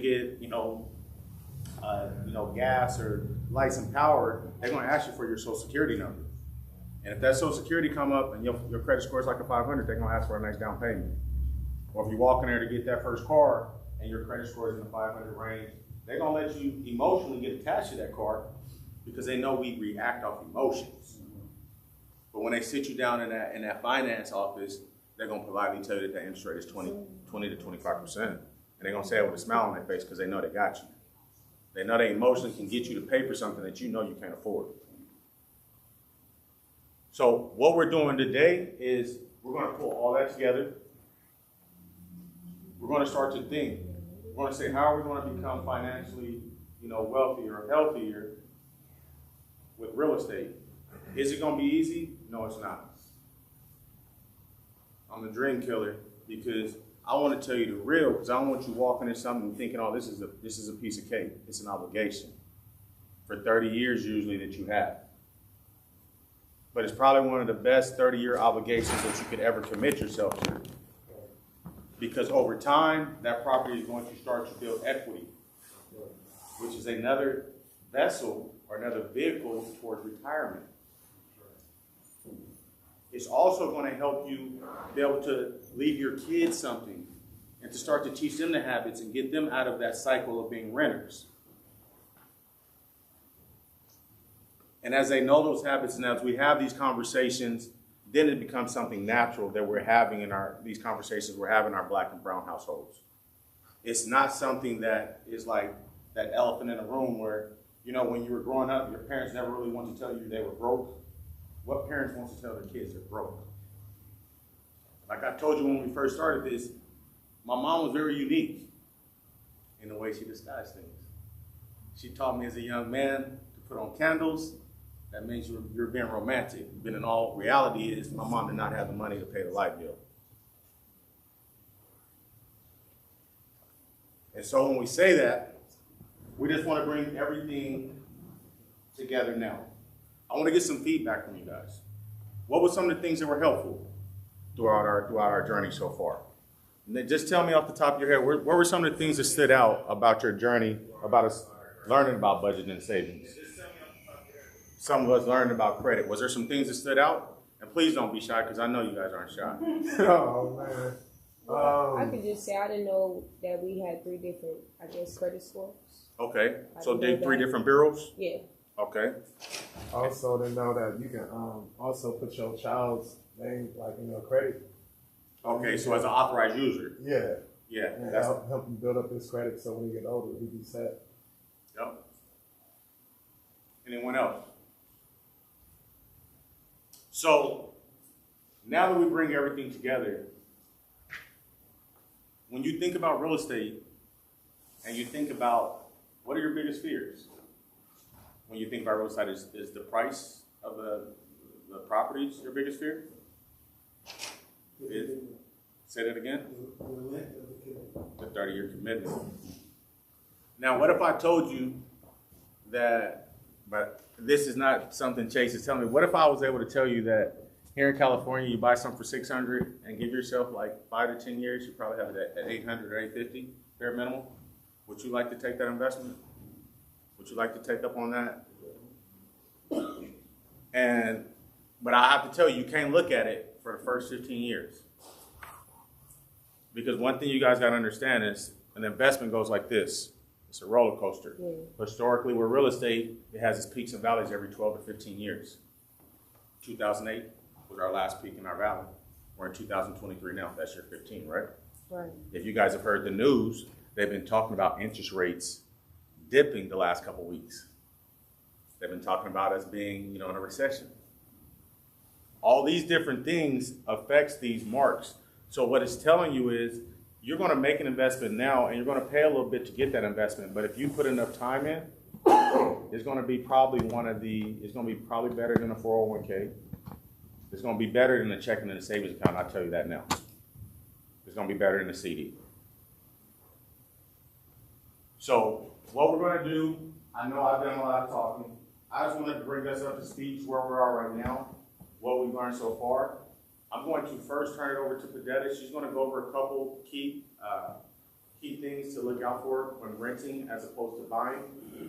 get, gas or lights and power, they're going to ask you for your social security number. And if that social security come up and your credit score is like a 500, they're going to ask for a nice down payment. Or if you walk in there to get that first car and your credit score is in the 500 range, they're going to let you emotionally get attached to that car because they know we react off emotions. But when they sit you down in that finance office, they're going to politely tell you that the interest rate is 20 to 25%. And they're going to say it with a smile on their face because they know they got you. They know they emotionally can get you to pay for something that you know you can't afford. So what we're doing today is we're going to pull all that together. We're going to start to think. We're going to say, how are we going to become financially, wealthier or healthier with real estate? Is it going to be easy? No, it's not. I'm the dream killer because I want to tell you the real, because I don't want you walking into something and thinking, oh, this is a piece of cake. It's an obligation for 30 years usually that you have. But it's probably one of the best 30-year obligations that you could ever commit yourself to. Because over time, that property is going to start to build equity, which is another vessel or another vehicle towards retirement. It's also going to help you be able to leave your kids something and to start to teach them the habits and get them out of that cycle of being renters. And as they know those habits and as we have these conversations, then it becomes something natural that we're having in these conversations we're having in our black and brown households. It's not something that is like that elephant in the room where, when you were growing up, your parents never really wanted to tell you they were broke. What parents want to tell their kids they're broke? Like I told you when we first started this, my mom was very unique in the way she disguised things. She taught me as a young man to put on candles. That means you're being romantic. But in all reality is my mom did not have the money to pay the light bill. And so when we say that, we just want to bring everything together now. I want to get some feedback from you guys. What were some of the things that were helpful throughout our journey so far? And then just tell me off the top of your head, what were some of the things that stood out about your journey, about us learning about budgeting and savings? Some of us learned about credit. Was there some things that stood out? And please don't be shy, because I know you guys aren't shy. Oh, man. Well, I could just say I didn't know that we had 3 different, credit scores. Okay. So did 3 different bureaus? Yeah. Okay. Also to know that you can also put your child's name in your credit. Okay, so as an authorized user. Yeah. Yeah. And help him build up his credit so when he get older, he be set. Yep. Anyone else? So now that we bring everything together, when you think about real estate and you think about what are your biggest fears? When you think about real estate, is the price of the properties your biggest fear? Say that again? The 30-year commitment. Now, what if I told you that, but this is not something Chase is telling me, what if I was able to tell you that here in California, you buy something for $600 and give yourself like 5 to 10 years, you probably have it at $800 or $850 bare minimum. Would you like to take that investment? Would you like to take up on that? But I have to tell you, you can't look at it for the first 15 years. Because one thing you guys got to understand is an investment goes like this. It's a roller coaster. Yeah. Historically, with real estate, it has its peaks and valleys every 12 to 15 years. 2008 was our last peak in our valley. We're in 2023 now. That's year 15, right? Right. If you guys have heard the news, they've been talking about interest rates dipping the last couple weeks. They've been talking about us being, in a recession. All these different things affects these marks. So what it's telling you is you're going to make an investment now and you're going to pay a little bit to get that investment. But if you put enough time in, it's going to be probably it's going to be probably better than a 401k. It's going to be better than a checking and a savings account. I'll tell you that now. It's going to be better than a CD. So what we're going to do, I know I've done a lot of talking. I just wanted to bring us up to speed to where we are right now, what we've learned so far. I'm going to first turn it over to Padetta. She's going to go over a couple key key things to look out for when renting as opposed to buying.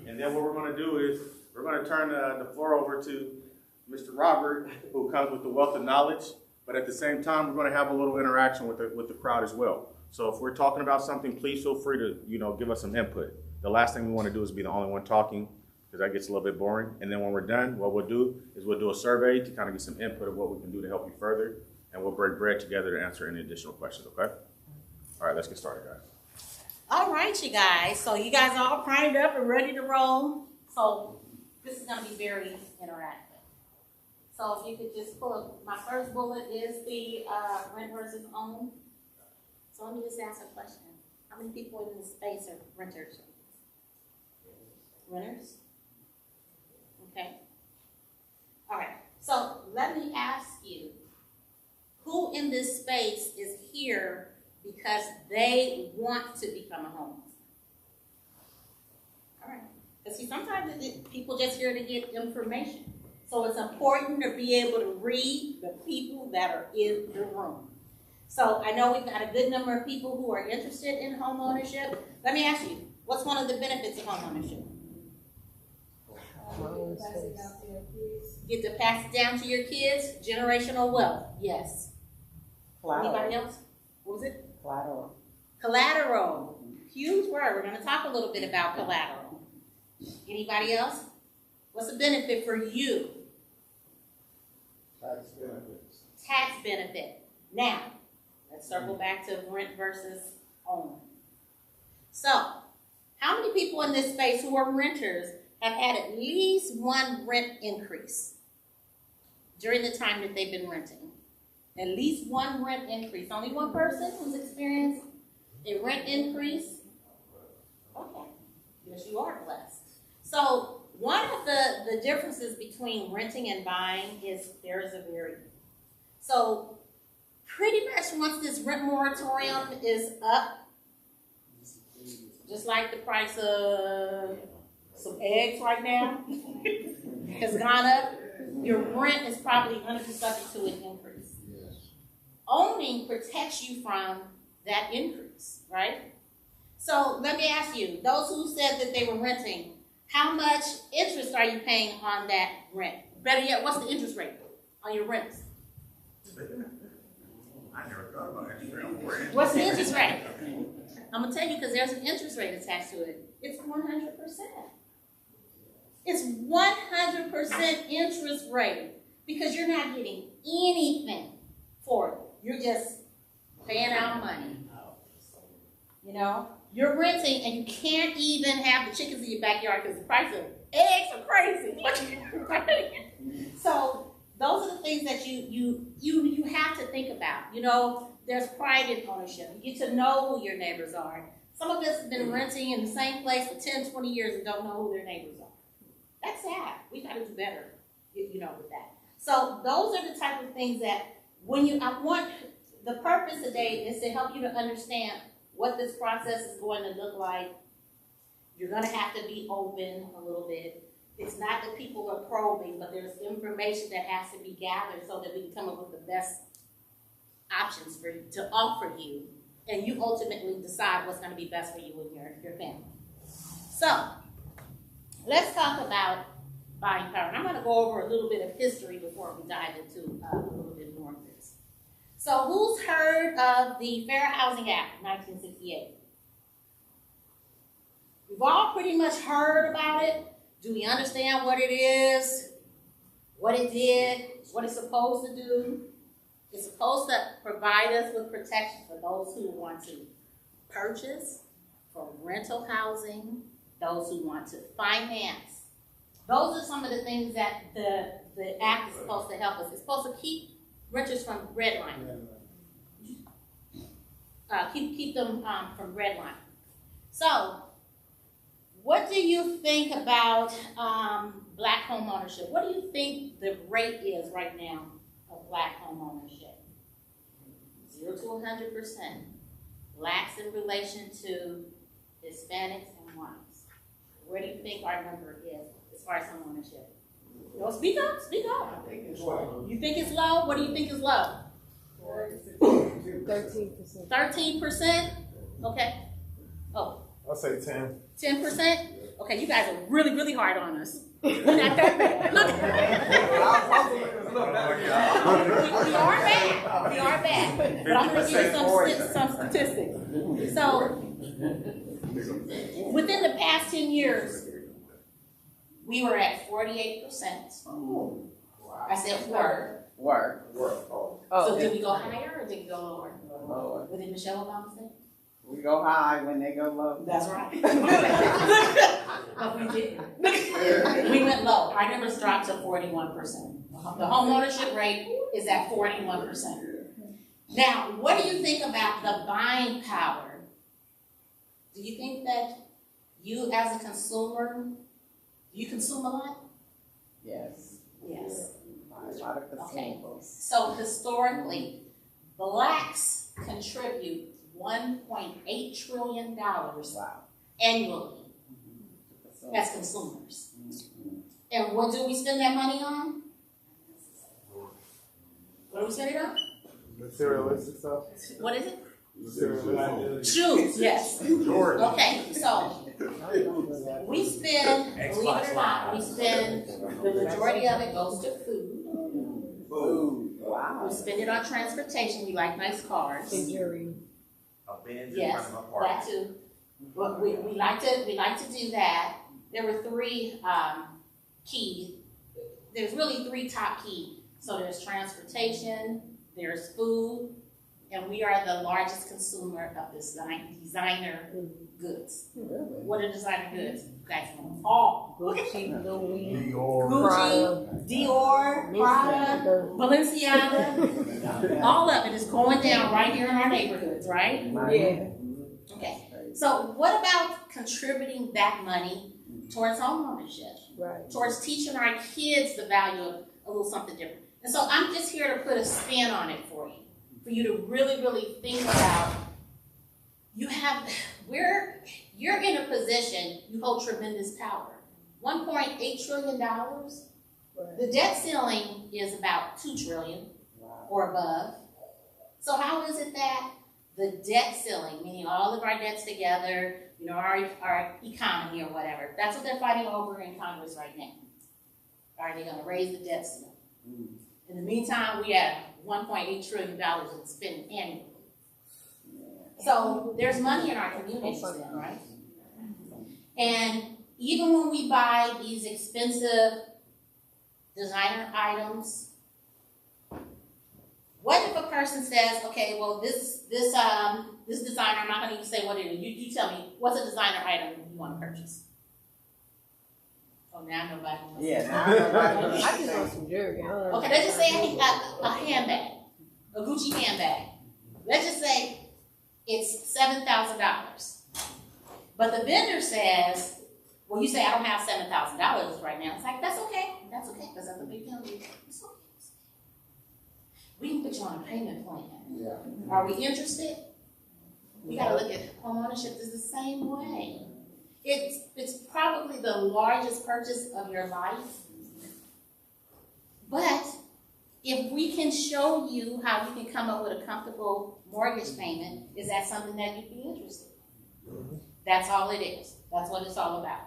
And then what we're gonna do is, we're gonna turn the floor over to Mr. Robert, who comes with the wealth of knowledge, but at the same time, we're gonna have a little interaction with the crowd as well. So if we're talking about something, please feel free to, give us some input. The last thing we wanna do is be the only one talking, because that gets a little bit boring. And then when we're done, what we'll do is we'll do a survey to kind of get some input of what we can do to help you further, and we'll break bread together to answer any additional questions, okay? All right, let's get started, guys. All right, you guys. So you guys are all primed up and ready to roll. So this is going to be very interactive. So if you could just pull up, my first bullet is the rent versus own. So let me just ask a question. How many people in this space are renters? Renters? Okay. All right. So let me ask you, who in this space is here because they want to become a homeowner? All right. Because see, sometimes people just here to get information. So it's important to be able to read the people that are in the room. So I know we've got a good number of people who are interested in home ownership. Let me ask you, what's one of the benefits of home ownership? Get to pass it down to your kids. Generational wealth. Yes. Collateral. Anybody else? What was it? Collateral. Collateral. Huge word. We're going to talk a little bit about collateral. Anybody else? What's the benefit for you? Tax benefits. Tax benefit. Now, let's circle back to rent versus own. So, how many people in this space who are renters have had at least one rent increase during the time that they've been renting? At least one rent increase. Only one person who's experienced a rent increase? Okay. Yes, you are blessed. So, one of the differences between renting and buying is there is a variable. So, pretty much once this rent moratorium is up, just like the price of some eggs right now has gone up, your rent is probably going to be subject to an increase. Yes. Owning protects you from that increase, right? So let me ask you, those who said that they were renting, how much interest are you paying on that rent? Better yet, what's the interest rate on your rents? I never thought about it. What's the interest rate? I'm going to tell you because there's an interest rate attached to it. It's 100%. It's 100% interest rate because you're not getting anything for it. You're just paying out money. You know, you're renting and you can't even have the chickens in your backyard because the price of eggs are crazy. So those are the things that you have to think about. You know, there's pride in ownership. You get to know who your neighbors are. Some of us have been renting in the same place for 10, 20 years and don't know who their neighbors are. That's sad. We got to do better, with that. So those are the type of things that the purpose today is to help you to understand what this process is going to look like. You're going to have to be open a little bit. It's not that people are probing, but there's information that has to be gathered so that we can come up with the best options for you to offer you, and you ultimately decide what's going to be best for you and your family. So, let's talk about buying power. And I'm going to go over a little bit of history before we dive into a little bit more of this. So, who's heard of the Fair Housing Act of 1968? We've all pretty much heard about it. Do we understand what it is, what it did, what it's supposed to do? It's supposed to provide us with protection for those who want to purchase, for rental housing, those who want to finance. Those are some of the things that the act is supposed to help us. It's supposed to keep renters from redlining. Keep them from redlining. So, what do you think about black home ownership? What do you think the rate is right now of black home ownership? 0 to 100%. Blacks in relation to Hispanics and whites. Where do you think our number is as far as home ownership? No, speak up, speak up. I think it's low. You think it's low? What do you think is low? 13%. 13%? Okay. Oh, I'll say 10. 10%? Okay, you guys are really, really hard on us. We're not that bad. Look. We are bad. We are bad. But I'm going to give you some statistics. So, within the past 10 years, we were at 48%. I said were. So did we go higher or did we go lower? Lower. What did Michelle Obama say? We go high when they go low. That's right. But we didn't. We went low. Our numbers dropped to 41%. The home ownership rate is at 41%. Now, what do you think about the buying power? Do you think that you as a consumer, you consume a lot? Yes. Yes. A lot of consumables. So historically, blacks contribute $1.8 trillion Wow. annually as consumers. And what do we spend that money on? What do we spend it on? Materialistic stuff. What is it? Materialistic. Shoes, yes. Okay, so we spend, believe it or not, we spend, the majority of it goes to food. Food. Wow. We spend it on transportation. We like nice cars. The jury. Yes, that too. But we like to do that. There were three key. There's really three top key. So there's transportation, there's food, and we are the largest consumer of designer goods. What are designer goods? You guys know all. Gucci, Louis, Gucci, Dior, Prada, Balenciaga. All of it is going down right here in our neighborhoods, right? Yeah. Okay. So what about contributing that money towards home ownership? Right. Towards teaching our kids the value of a little something different. And so I'm just here to put a spin on it for you to really, really think about. You're in a position, you hold tremendous power. $1.8 trillion. Right. The debt ceiling is about $2 trillion or above. So how is it that the debt ceiling, meaning all of our debts together, our economy or whatever, that's what they're fighting over in Congress right now. Are they going to raise the debt ceiling? In the meantime, we have $1.8 trillion in spending annually. So there's money in our communities then, right? And even when we buy these expensive designer items, what if a person says, okay, well, this designer, I'm not going to even say what it is. You tell me, what's a designer item you want to purchase? Oh, now nobody wants Yeah, to. now I just want some jewelry. Okay, let's just say a handbag, a Gucci handbag. Let's just say it's $7,000. But the vendor says, well, you say, I don't have $7,000 right now. It's like, that's okay, because that's a big deal. It's okay. We can put you on a payment plan. Yeah. Are we interested? We got to look at home ownership is the same way. It's probably the largest purchase of your life. But if we can show you how you can come up with a comfortable mortgage payment, is that something that you'd be interested in? That's all it is. That's what it's all about.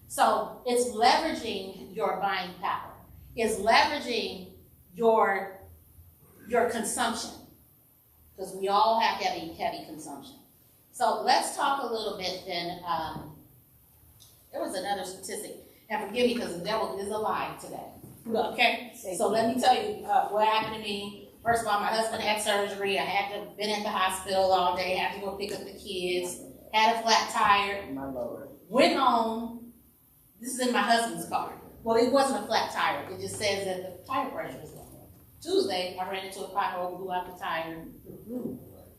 So it's leveraging your buying power. It's leveraging your consumption, because we all have heavy consumption. So let's talk a little bit then. There was another statistic, and forgive me because the devil is a lie today. Okay, so let me tell you what happened to me. First of all, my husband had surgery. I had to been at the hospital all day. I had to go pick up the kids. Had a flat tire. My Lord. Went home. This is in my husband's car. Well, it wasn't a flat tire. It just says that the tire pressure is low. Tuesday, I ran into a pothole, blew out the tire.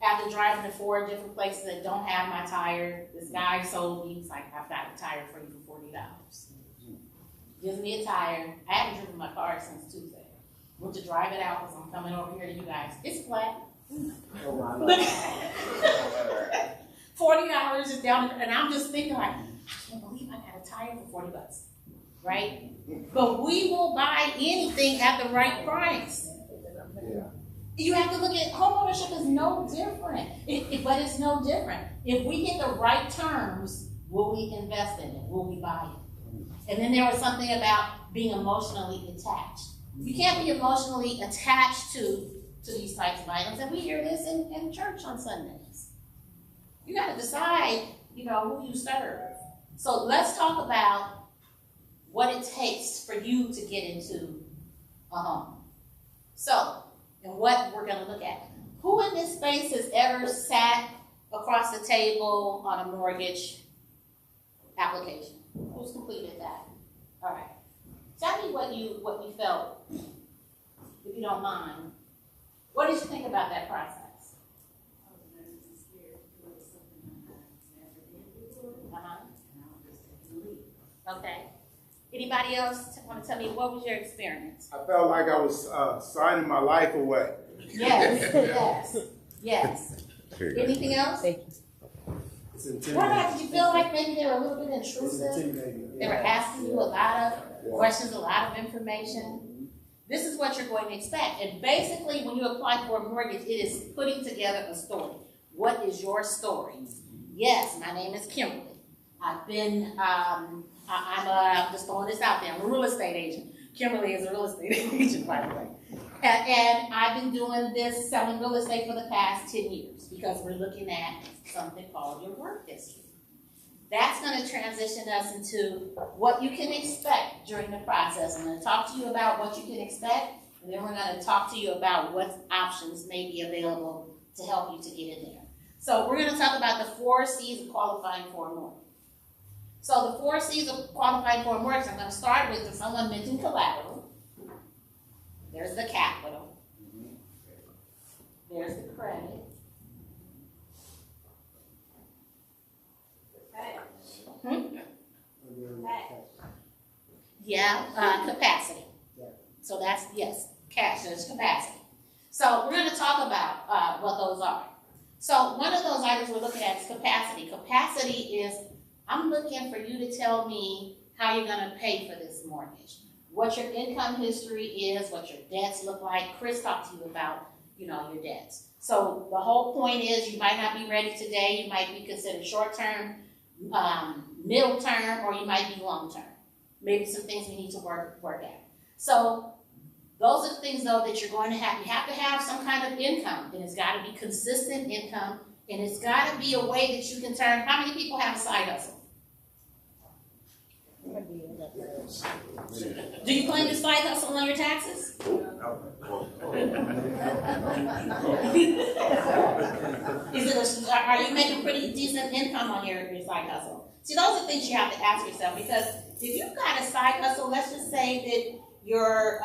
After driving to 4 different places that don't have my tire, this guy sold me, he's like, I've got a tire for you for $40. Gives me a tire. I haven't driven my car since Tuesday. Went to drive it out because I'm coming over here to you guys. It's flat. Oh, my Lord. $40 is down, and I'm just thinking like, I can't believe I got a tire for $40, right? But we will buy anything at the right price. Yeah. You have to look at home ownership is no different, but it's no different. If we get the right terms, will we invest in it? Will we buy it? And then there was something about being emotionally attached. You can't be emotionally attached to these types of items, and we hear this in church on Sundays. You gotta decide, who you serve. So let's talk about what it takes for you to get into a home. So, and what we're gonna look at. Who in this space has ever sat across the table on a mortgage application? Who's completed that? All right. Tell me what you felt, if you don't mind. What did you think about that process? Okay. Anybody else want to tell me what was your experience? I felt like I was signing my life away. Yes. Anything else? Thank you. It's What intimidating. about, did you feel like maybe they were a little bit It's intrusive? intimidating. They were asking you a lot of questions, a lot of information. This is what you're going to expect. And basically, when you apply for a mortgage, it is putting together a story. What is your story? Yes, my name is Kimberly. I've been, I'm just throwing this out there. I'm a real estate agent. Kimberly is a real estate agent, by the way. And I've been doing this, selling real estate for the past 10 years because we're looking at something called your work history. That's going to transition us into what you can expect during the process. I'm going to talk to you about what you can expect, and then we're going to talk to you about what options may be available to help you to get in there. So we're going to talk about the 4 C's of qualifying for a mortgage. So the 4 C's of qualifying for a mortgage, I'm going to start with, if someone mentioned collateral. There's the capital. There's the credit. Capacity. So that's, yes, cash, there's capacity. So we're going to talk about what those are. So one of those items we're looking at is capacity. Capacity is, I'm looking for you to tell me how you're going to pay for this mortgage. What your income history is, what your debts look like. Chris talked to you about, your debts. So the whole point is you might not be ready today. You might be considered short-term, middle term, or you might be long term. Maybe some things we need to work at. So those are the things though that you're going to have. You have to have some kind of income, and it's got to be consistent income, and it's got to be a way that you can turn. How many people have a side hustle? Do you claim your side hustle on your taxes? Are you making pretty decent income on your side hustle? See, those are things you have to ask yourself, because if you've got a side hustle, let's just say that you're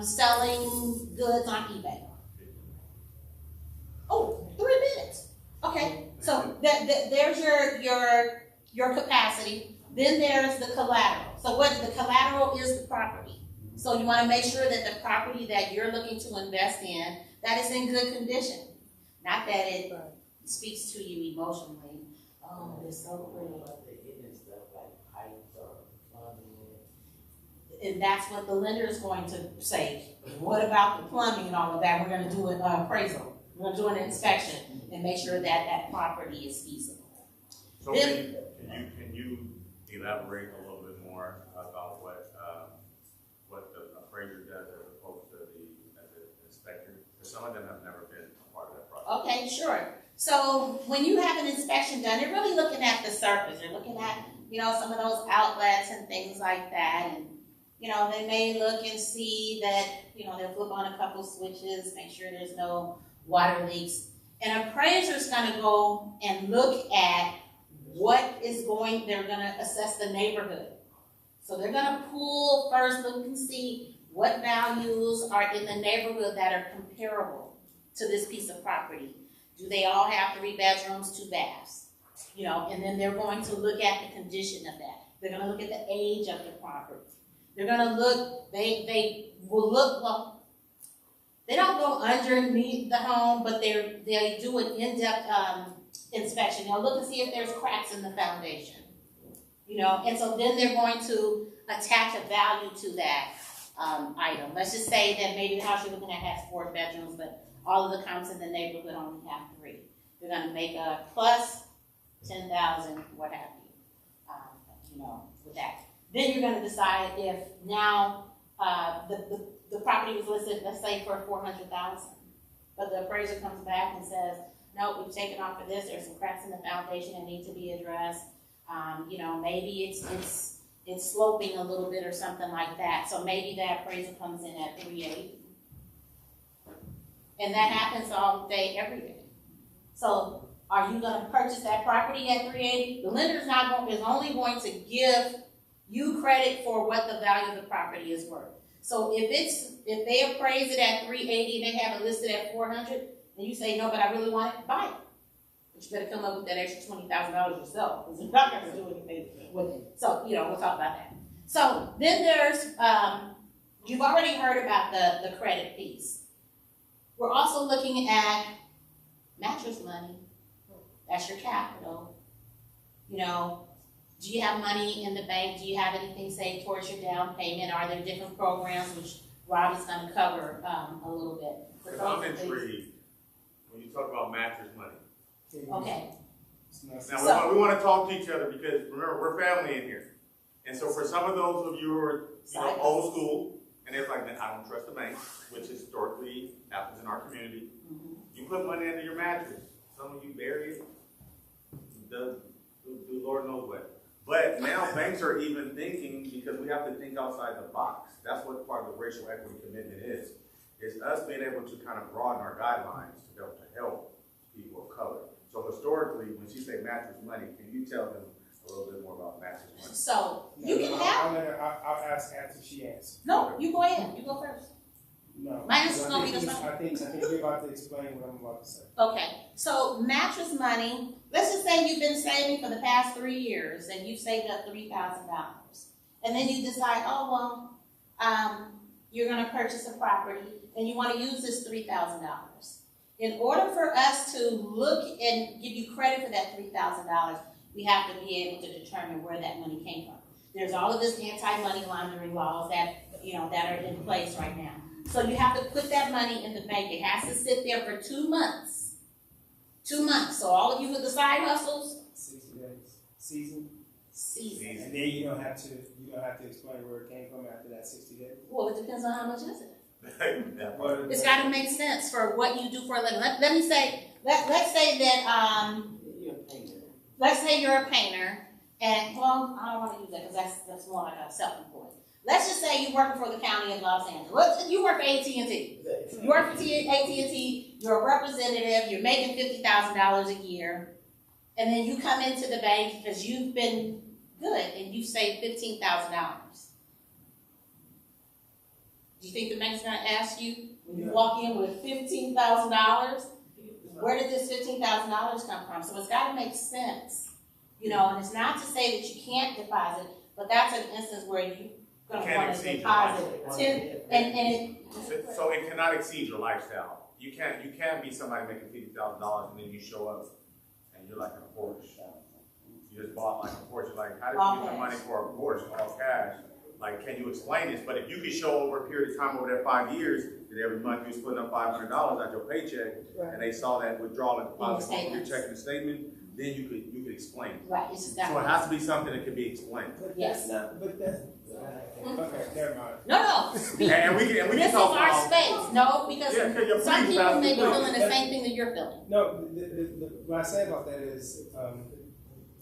selling goods on eBay. Oh, 3 minutes. Okay, so there's your capacity. Then there's the collateral. So what the collateral is, the property. So you want to make sure that the property that you're looking to invest in, that is in good condition. Not that it speaks to you emotionally. Oh, it's so pretty. And that's what the lender is going to say. What about the plumbing and all of that? We're going to do an appraisal. We're going to do an inspection and make sure that that property is feasible. So can you elaborate a little bit more about what the appraiser does as opposed to the inspector? Because some of them have never been a part of that process. Okay, sure. So when you have an inspection done, you're really looking at the surface. You're looking at, some of those outlets and things like that. And, they may look and see that, they'll flip on a couple switches, make sure there's no water leaks. An appraiser's going to go and look at they're going to assess the neighborhood. So they're going to pull first, look and see what values are in the neighborhood that are comparable to this piece of property. Do they all have 3 bedrooms, 2 baths? And then they're going to look at the condition of that. They're going to look at the age of the property. They're going to look, they will look, well, they don't go underneath the home, but they do an in-depth inspection. They'll look and see if there's cracks in the foundation. And so then they're going to attach a value to that item. Let's just say that maybe the house you're looking at has 4 bedrooms, but all of the counts in the neighborhood only have 3. They're going to make a plus 10,000, what have you. You know, with that. Then you're gonna decide if now, the property was listed, let's say for 400,000. But the appraiser comes back and says, no, we've taken off for this, there's some cracks in the foundation that need to be addressed. You know, maybe it's sloping a little bit or something like that. So maybe that appraiser comes in at 380. And that happens all day, every day. So are you gonna purchase that property at 380? The lender is only going to give you credit for what the value of the property is worth. So if they appraise it at 380 and they have it listed at 400, and you say, no, but I really want it, buy it. But you better come up with that extra $20,000 yourself, because you're not gonna do anything with it. So, you know, we'll talk about that. So then there's, you've already heard about the credit piece. We're also looking at mattress money. That's your capital. You know, do you have money in the bank? Do you have anything saved towards your down payment? Are there different programs, which Rob is gonna cover a little bit? Because I'm intrigued when you talk about mattress money. Okay. Now, we want to talk to each other because remember, we're family in here. And so for some of those of you who are old school, and it's like, I don't trust the bank, which historically happens in our community. You put money under your mattress. Some of you bury it. Do Lord knows what. But now banks are even thinking, because we have to think outside the box. That's what part of the racial equity commitment is us being able to kind of broaden our guidelines to be able to help people of color. So historically, when she say mattress money, can you tell them a little bit more about mattress money? So you can have. I'll ask after she answers. No, you go ahead. You go first. No. My answer's gonna be the same. I think you're about to explain what I'm about to say. Okay, so mattress money, let's just say you've been saving for the past 3 years and you've saved up $3,000. And then you decide, oh, well, you're gonna purchase a property and you wanna use this $3,000. In order for us to look and give you credit for that $3,000, we have to be able to determine where that money came from. There's all of this anti-money laundering laws that, you know, that are in place right now. So you have to put that money in the bank. It has to sit there for 2 months. 2 months. So all of you with the side hustles. 60 days. Season. Season. And then you don't have to explain where it came from after that 60 days. Well, it depends on how much is it. That part. It's got to make sense for what you do for a living. Let me say, let's say that let's say you're a painter, and well, I don't want to use that because that's more like a self-employed. Let's just say you're working for the county of Los Angeles. You work for AT&T. You work for AT&T. You're a representative. You're making $50,000 a year, and then you come into the bank because you've been good and you saved $15,000. Do you think the bank's going to ask you when you walk in with $15,000? Where did this $15,000 come from? So it's got to make sense, you know. And it's not to say that you can't deposit, but that's an instance where you're going to want to deposit. So it cannot exceed your lifestyle. You can't be somebody making $50,000 and then you show up and you're like a Porsche. You just bought like a Porsche. Like, how did you get the money for a Porsche all cash? Like, can you explain this? But if you could show over a period of time over that 5 years that every month you was putting up $500 out your paycheck, and they saw that withdrawal and deposit on your checking statement, then you could explain it. Right. It's just So it has to be something that can be explained. Yes. But that's okay. Never mind. No. Speak. And we can This is talk our about space. No, because some please, people may be Pastor, feeling the same thing that you're feeling. No, what I say about that is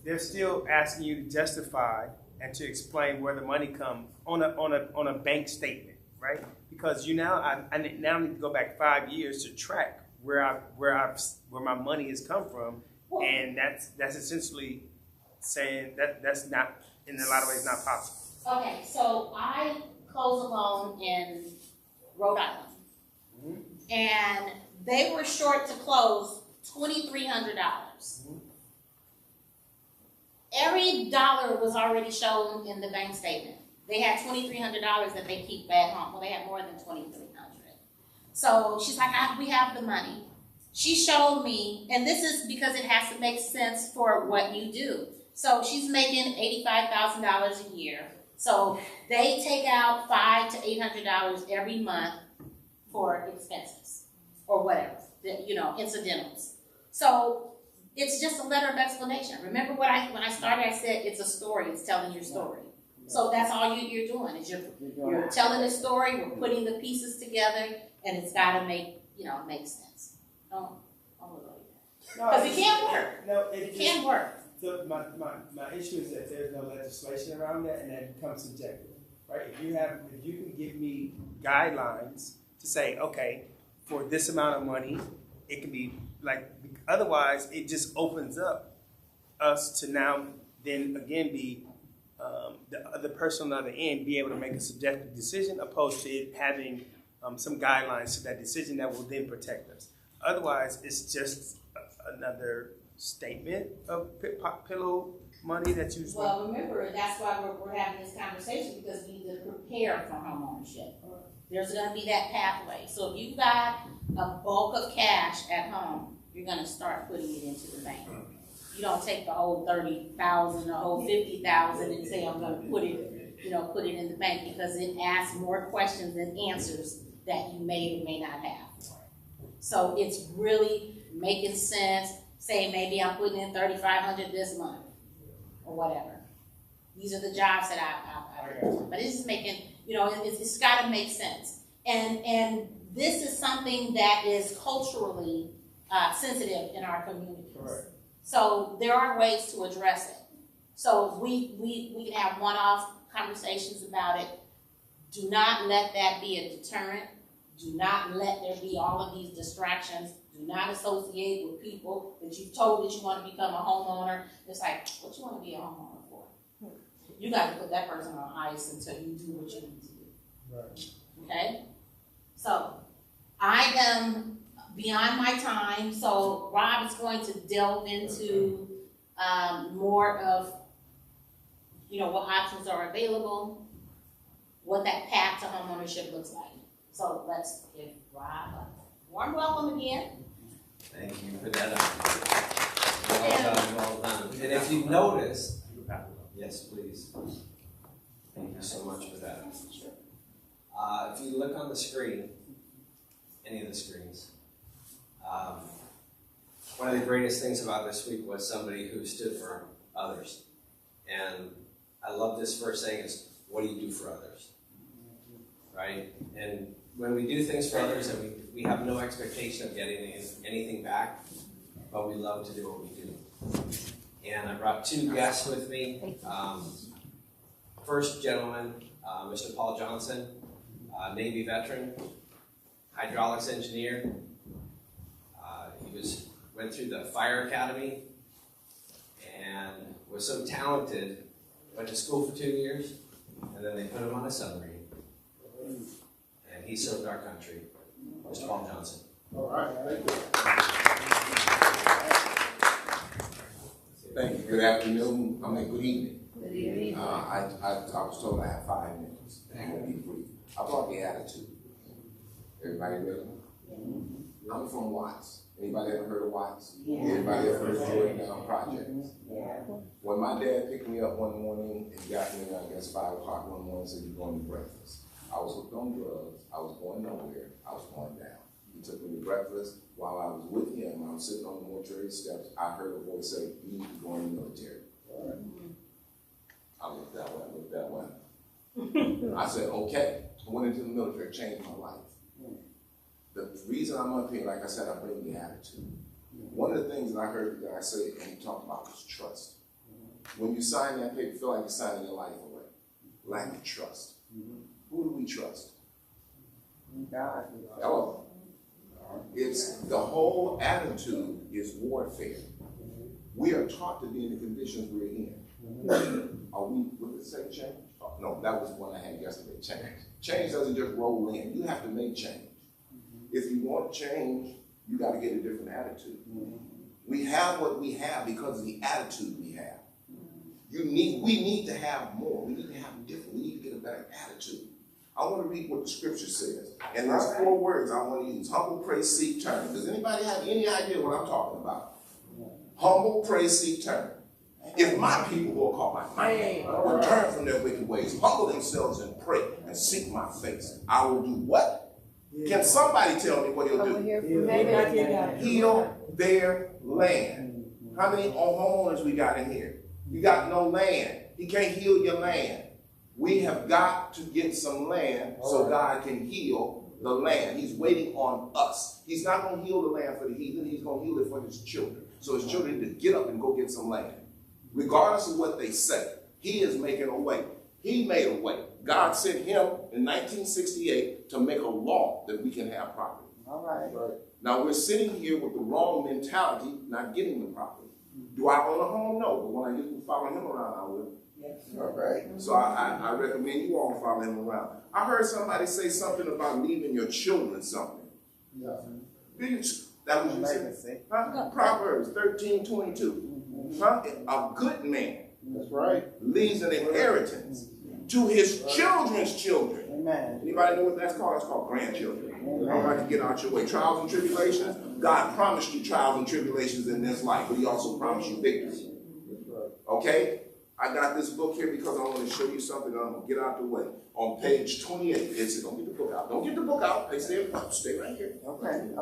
they're still asking you to justify and to explain where the money comes on a bank statement, right? Because I now need to go back 5 years to track where my money has come from, and that's essentially saying that's not, in a lot of ways, not possible. Okay, so I closed a loan in Rhode Island, and they were short to close $2,300. Every dollar was already shown in the bank statement. They had $2,300 that they keep at home. Well, they had more than $2,300. So she's like, we have the money. She showed me, and this is because it has to make sense for what you do. So she's making $85,000 a year. So they take out $500 to $800 every month for expenses or whatever, you know, incidentals. So It's just a letter of explanation. Remember when I started, I said it's a story, it's telling your story. So that's all you're doing, is you're telling a story, we're putting the pieces together, and it's gotta make sense. Don't look like that. No, Because it can't work. No, It can't work. So my issue is that there's no legislation around that, and that it becomes subjective, right? If you can give me guidelines to say, okay, for this amount of money, it can be like, otherwise it just opens up us to now then again be the person on the other end be able to make a subjective decision, opposed to it having some guidelines to that decision that will then protect us. Otherwise, it's just another statement of pillow money that you. Well, remember, that's why we're having this conversation, because we need to prepare for homeownership. There's gonna be that pathway. So if you've got a bulk of cash at home, you're gonna start putting it into the bank. You don't take the whole 30,000, the whole 50,000 and say, I'm gonna put it in the bank, because it asks more questions than answers that you may or may not have. So it's really making sense. Say maybe I'm putting in $3,500 this month or whatever. These are the jobs that I've but it's just making, it's got to make sense. And this is something that is culturally sensitive in our communities. Correct. So there are ways to address it. So we can have one-off conversations about it. Do not let that be a deterrent. Do not let there be all of these distractions. Do not associate with people that you've told that you want to become a homeowner. It's like, what you want to be a homeowner for? You got to put that person on ice until you do what you need to do. Right. Okay? So, I am beyond my time, so Rob is going to delve into more of, what options are available, what that path to homeownership looks like. So let's give Rob a warm welcome again. Thank you for that. Well done, well done. And if you've noticed, yes, please. Thank you so much for that. If you look on the screen, any of the screens, one of the greatest things about this week was somebody who stood for others. And I love this first saying is, what do you do for others? Right? And when we do things for others and we have no expectation of getting anything back, but we love to do what we do. And I brought two guests with me. First gentleman, Mr. Paul Johnson, Navy veteran, hydraulics engineer. He went through the fire academy and was so talented, went to school for 2 years, and then they put him on a submarine. And he served our country. Mr. Paul Johnson. All right, thank you. Thank you. Good afternoon. Good evening. Good evening. I was told I have 5 minutes. I'm going to be brief. I brought the attitude. Everybody ready? I'm from Watts. Anybody ever heard of Watts? Yeah. Anybody ever heard of Jordan Project? Yeah. When my dad picked me up one morning and got me, I guess 5 o'clock one morning and said, you're going to breakfast. I was hooked on drugs. I was going nowhere. I was going down. He took me to breakfast. While I was with him, I was sitting on the mortuary steps. I heard a voice say, you need to go in the military. I looked that way. I said, okay. I went into the military, changed my life. The reason I'm up here, like I said, I bring the attitude. One of the things that I heard that I say, and he talked about, was trust. When you sign that paper, you feel like you're signing your life away. Lack of trust. Who do we trust? God. Hello. It's the whole attitude is warfare. We are taught to be in the conditions we're in. Are we, what did it say, change? Oh, no, that was the one I had yesterday, change. Change doesn't just roll in. You have to make change. If you want change, you got to get a different attitude. We have what we have because of the attitude we have. We need to have more. We need to have different. We need to get a better attitude. I want to read what the scripture says. And there's 4 words I want to use. Humble, pray, seek, turn. Does anybody have any idea what I'm talking about? Humble, pray, seek, turn. If my people will call my name, will turn from their wicked ways, humble themselves and pray and seek my face, I will do what? Can somebody tell me what he'll do? Heal their land. How many homeowners we got in here? You got no land. He can't heal your land. We have got to get some land so God can heal the land. He's waiting on us. He's not going to heal the land for the heathen. He's going to heal it for his children. So his children need to get up and go get some land. Regardless of what they say, he is making a way. He made a way. God sent him in 1968 to make a law that we can have property. All right. Now we're sitting here with the wrong mentality, not getting the property. Do I own a home? No. But when I get to follow him around, I will. Yes. All right. So I recommend you all follow him around. I heard somebody say something about leaving your children something. Yeah. That was you said? Huh? Proverbs 13:22. Huh? A good man. That's right. Leaves an inheritance to his children's children. Amen. Anybody know what that's called? It's called grandchildren. All right, to get out your way. Trials and tribulations. God promised you trials and tribulations in this life, but he also promised you victory. Okay? I got this book here because I want to show you something. I'm going to get out the way. On page 28, it says, don't get the book out. Don't get the book out. Stay right here. Okay.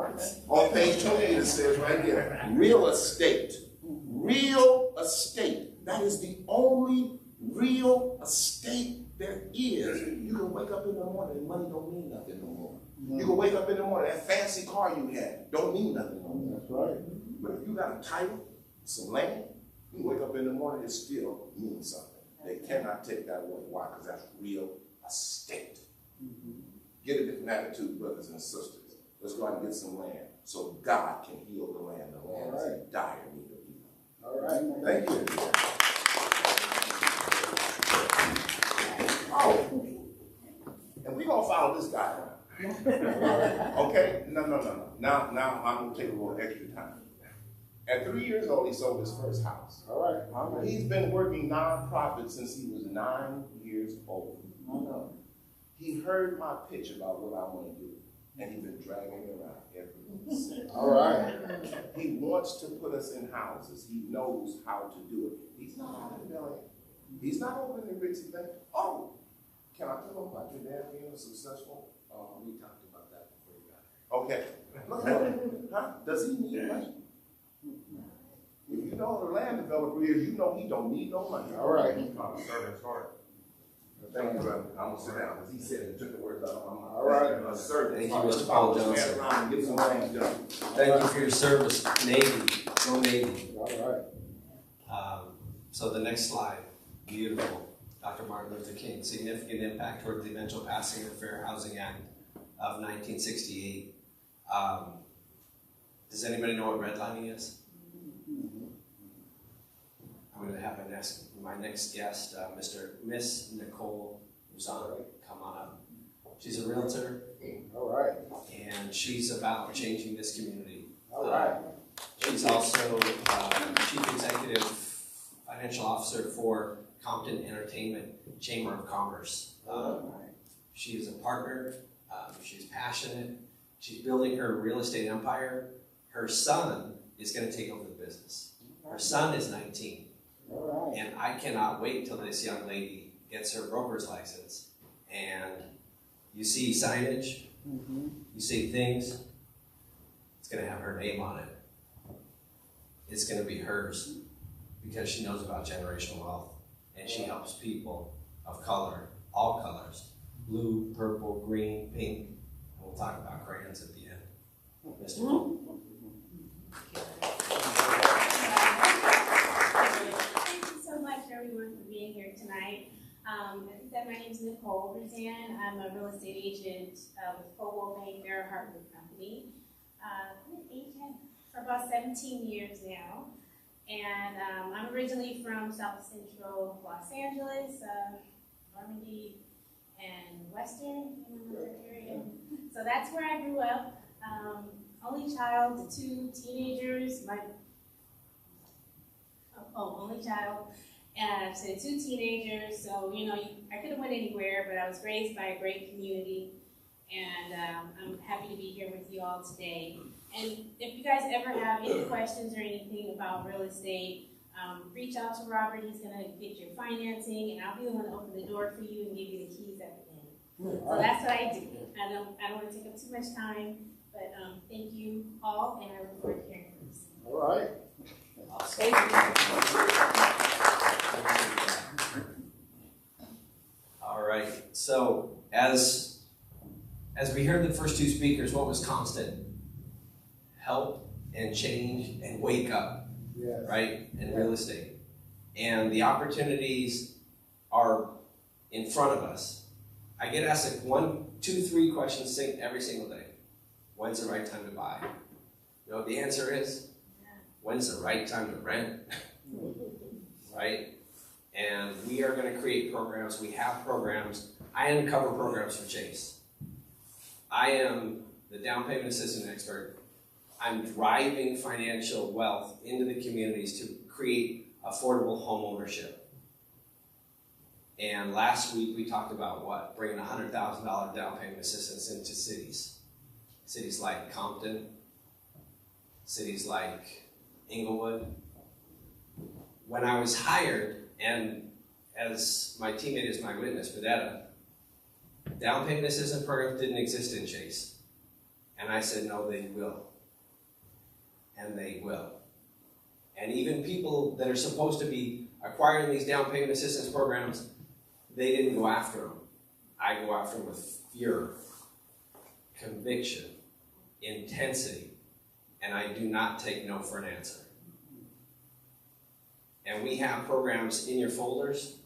On page 28, it says right here, real estate. Real estate. That is the only real estate there is. You can wake up in the morning and money don't mean nothing no more. You can wake up in the morning, that fancy car you had don't mean nothing no more. That's right. But if you got a title, some land, you wake up in the morning, it still means something. They cannot take that away. Why? Because that's real estate. Get a different attitude, brothers and sisters. Let's go out and get some land so God can heal the land. The land is in dire need of healing. All right. Thank you. Oh, and we're going to follow this guy around. Okay? No. Now I'm going to take a little extra time. At 3 years old, he sold his first house. All right. He's been working nonprofit since he was 9 years old. He heard my pitch about what I want to do, and he's been dragging me around every since. All right. He wants to put us in houses. He knows how to do it. He's not out of Bel Air. He's not over in the ritzy thing. Oh, can I tell him about your dad being successful? We talked about that before you got here. Okay. Look at him. Huh? Does he need money? If you know the land developer is, you know he don't need no money. All right. Servant's heart. Thank you, brother. I'm gonna sit down because he said it, took the words out of my mouth. All right. A servant. Thank you, Mr. Paul Johnson. Stand around and get some things done. Thank you for your service, Navy. Go Navy. All right. So the next slide, beautiful. Dr. Martin Luther King, significant impact toward the eventual passing of the Fair Housing Act of 1968. Does anybody know what redlining is? I'm going to have my next guest, Miss Nicole Uzan, come on up. She's a realtor. All right. And she's about changing this community. All right. She's also Chief Executive Financial Officer for Compton Entertainment Chamber of Commerce. She is a partner. She's passionate. She's building her real estate empire. Her son is going to take over the business. Her son is 19. All right. And I cannot wait till this young lady gets her broker's license. And you see signage, you see things, it's going to have her name on it. It's going to be hers because she knows about generational wealth. And she helps people of color, all colors, blue, purple, green, pink. And we'll talk about crayons at the end. Mr. Paul. Thank you so much, everyone, for being here tonight. As I said, my name is Nicole Ruzan. I'm a real estate agent with Coldwell Banker Hartman Company. I've been an agent for about 17 years now. And I'm originally from South Central Los Angeles, Normandy and Western, area. So that's where I grew up. Only child to 2 teenagers. Only child. So 2 teenagers. So, I could have went anywhere, but I was raised by a great community. And I'm happy to be here with you all today. And if you guys ever have any questions or anything about real estate, reach out to Robert. He's going to get your financing, and I'll be the one to open the door for you and give you the keys at the end. So that's what I do. I don't want to take up too much time, but thank you all, and I look forward to hearing from you. All right. Thank All right, so as we heard the first two speakers, what was constant? Help and change and wake up, Yes. right, in real estate. And the opportunities are in front of us. I get asked like 1, 2, 3 questions every single day. When's the right time to buy? You know what the answer is? When's the right time to rent? Right? And we are going to create programs. We have programs. I uncover programs for Chase. I am the down payment assistant expert. I'm driving financial wealth into the communities to create affordable home ownership. And last week we talked about what? Bringing $100,000 down payment assistance into cities. Cities like Compton, cities like Inglewood. When I was hired, and as my teammate is my witness, Vedetta, down payment assistance programs didn't exist in Chase. And I said, no, they will. And they will. And even people that are supposed to be acquiring these down payment assistance programs, they didn't go after them. I go after them with fear, conviction, intensity, and I do not take no for an answer. And we have programs in your folders.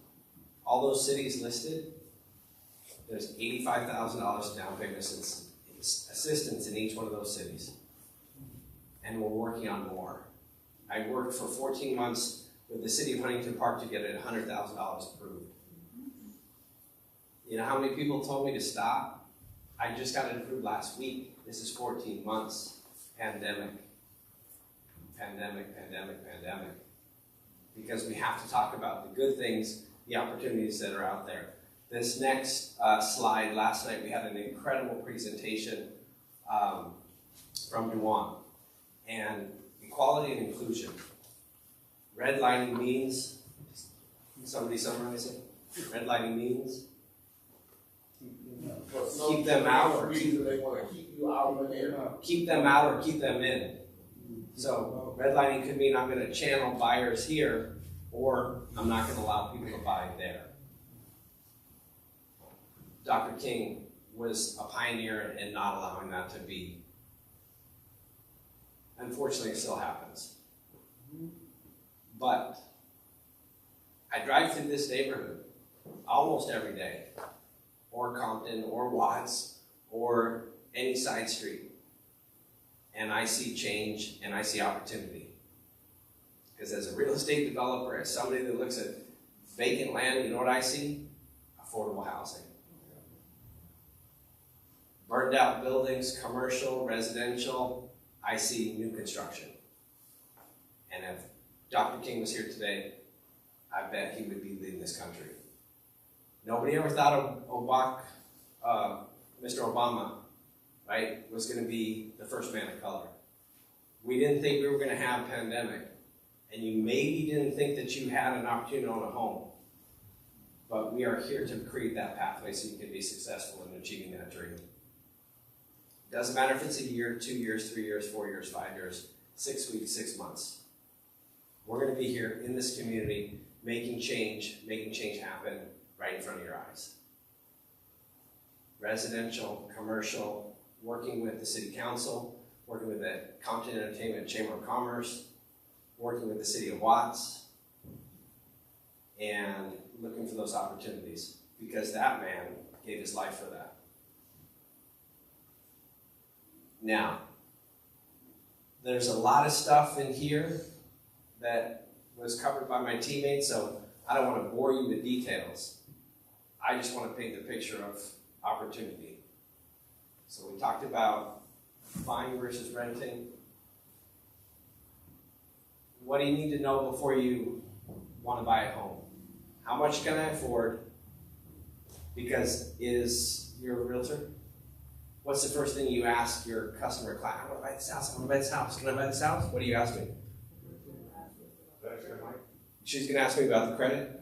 All those cities listed, there's $85,000 down payment assistance in each one of those cities. And we're working on more. I worked for 14 months with the city of Huntington Park to get it $100,000 approved. You know how many people told me to stop? I just got it approved last week. This is 14 months. Pandemic. Because we have to talk about the good things, the opportunities that are out there. This next slide, last night we had an incredible presentation from Dewan. And equality and inclusion. Redlining means, somebody summarize it? Redlining means? Keep them out or They want to keep you out of there. keep them out or keep them in. So redlining could mean I'm going to channel buyers here, or I'm not going to allow people to buy there. Dr. King was a pioneer in not allowing that to be. Unfortunately, it still happens. But I drive through this neighborhood almost every day, or Compton, or Watts, or any side street. And I see change, and I see opportunity. Because as a real estate developer, as somebody that looks at vacant land, you know what I see? Affordable housing. Burned out buildings, commercial, residential, I see new construction. And if Dr. King was here today, I bet he would be leading this country. Nobody ever thought of Mr. Obama, right, was going to be the first man of color. We didn't think we were going to have a pandemic. And you maybe didn't think that you had an opportunity to own a home. But we are here to create that pathway so you can be successful in achieving that dream. Doesn't matter if it's a year, 2 years, 3 years, 4 years, 5 years, 6 weeks, 6 months. We're going to be here in this community making change happen right in front of your eyes. Residential, commercial, working with the City Council, working with the Compton Entertainment Chamber of Commerce, working with the City of Watts, and looking for those opportunities because that man gave his life for that. Now, there's a lot of stuff in here that was covered by my teammates, so I don't want to bore you with details. I just want to paint the picture of opportunity. So we talked about buying versus renting. What do you need to know before you want to buy a home? How much can I afford? Because you're a realtor? What's the first thing you ask your customer class? I want to buy this house. I want to buy this house. Can I buy this house? What do you ask me? She's going to ask me about the credit.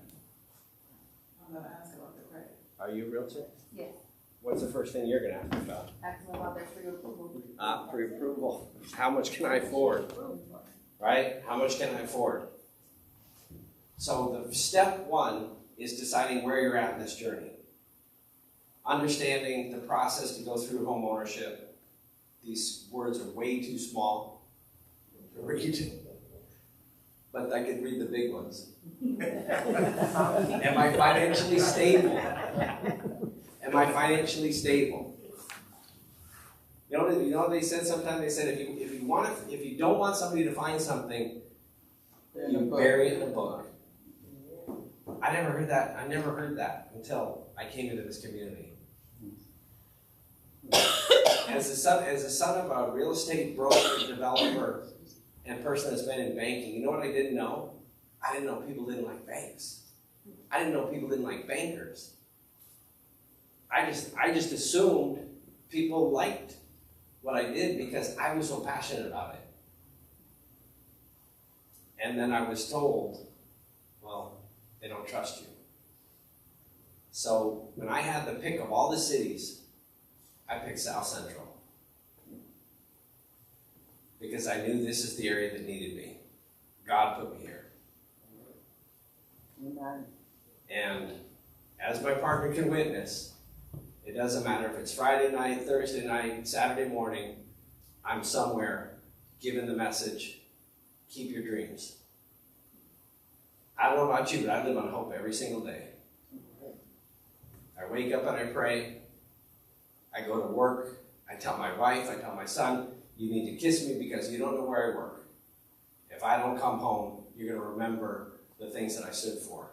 I'm going to ask about the credit. Are you a realtor? Yes. What's the first thing you're going to ask me about? Ask them about their pre-approval. Pre-approval. How much can I afford? right? How much can I afford? So the step one is deciding where you're at in this journey. Understanding the process to go through home ownership. These words are way too small to read, but I could read the big ones. Am I financially stable? Am I financially stable? You know what they said sometimes? They said if you don't want somebody to find something, you bury it in a book. I never heard that until I came into this community. As the son of a real estate broker, developer, and person that's been in banking, you know what I didn't know? I didn't know people didn't like banks. I didn't know people didn't like bankers. I just assumed people liked what I did because I was so passionate about it. And then I was told, well, they don't trust you. So when I had the pick of all the cities, I picked South Central. Because I knew this is the area that needed me. God put me here. Amen. And as my partner can witness, it doesn't matter if it's Friday night, Thursday night, Saturday morning, I'm somewhere giving the message, keep your dreams. I don't know about you, but I live on hope every single day. I wake up and I pray. I go to work. I tell my wife, I tell my son, you need to kiss me because you don't know where I work. If I don't come home, you're going to remember the things that I stood for.